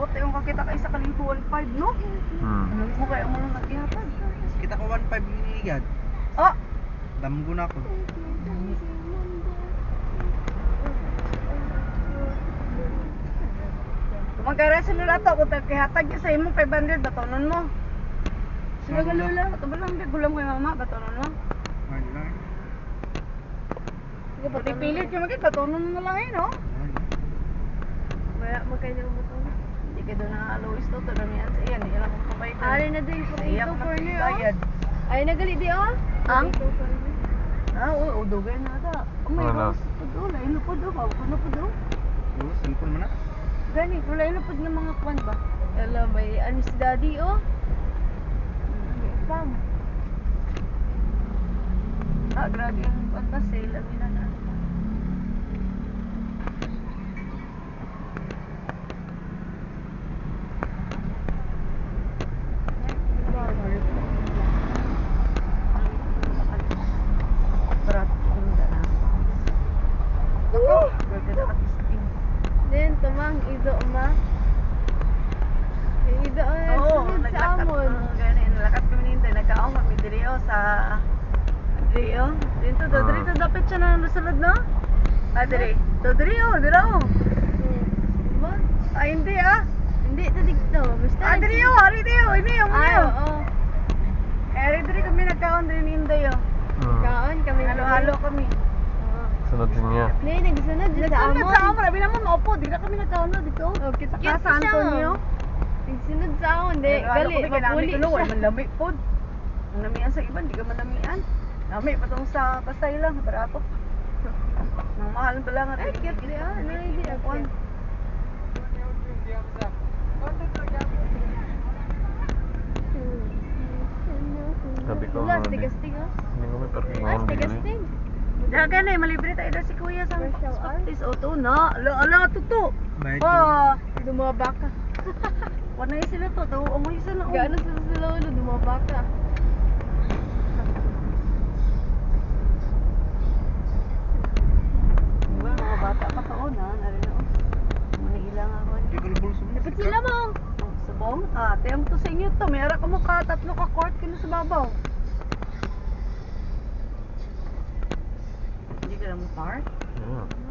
Buti yung kakita ka isa kalibo 1.5 no? Ano mo kaya mo lang nagihatan? Kita ko 1.5 minigad. Ah! Damgo na ako. Magkara sila na to, kung tagkihatag niya sa imo 500, batonon mo. Sila Ano galula, ito ba lang gulam kay mama, batonon mo. Ayun lang. Sige, pati pilit yung magkit, batonon mo lang no? Wala magkano ang baton. Hindi ka doon na Luis to, to yan sa iyan, hindi lang magpapay doon. Ari na din po Iyak ito na corner oh. bayad. Ay nagali di oh. Ang? Ito corner. Ah, oo, dugay na ata. Oh my Ano? gosh, ito doon, lain na po doon, bago na po doon. Cellphone mo na. Gani, kulay na po ng mga kwan ba? Alam, may ano si daddy oh. Pam. Ah, grabe yung kwan ba, sale, ang na. Then tumang ido ma. Yung ido ay sunod sa amon. Nalakat kami nito, nagkaong kami diri sa diri dito dito dapat siya na nasulod no? Ah diri. Diri dira Ba? Ah hindi ah. Hindi ito dito. Basta. Ah diri ari diri ini yung Ay, ano. oo. Ari diri kami nagkaon diri ni Inday oh. Kaon kami. Halo-halo kami. Sunod din niya. Hindi, nagsunod dyan sa Nagsunod amon. sa amon, sabi naman maupo, di na kami nagkaon no dito. Oh, Sa cute San Antonio. Nagsunod sa amon. Di, gali, mapuli siya. siya. Man lami pod. Ang namian sa iban, di ka man namian. Lami patong sa Pasay lang, barato. Nang mahal ba lang Ay, cute di ah. Ano yung di ako? Sabi ko, Wala, ano, stigas-stig oh. Hindi ko may parking Ah, on dito. stigas-stig. Daga na, malibre tayo na si Kuya sa Commercial art. Spactis Auto na. Ala, tuto. Bayad Oh, Dumaba ka. wala yung sila to. Umoy sila. Gaano sa lolo, dumaba ka. Diba, mga bata pa taon ha. Narin ako. Manilang ako. Hindi ko bulso mo. Dapat sila mo. Subong? Ah, tiyang to sa inyo to. Mayara ka mo ka, tatlo ka court kino sa babaw. Hindi ka lang mo park? Yeah.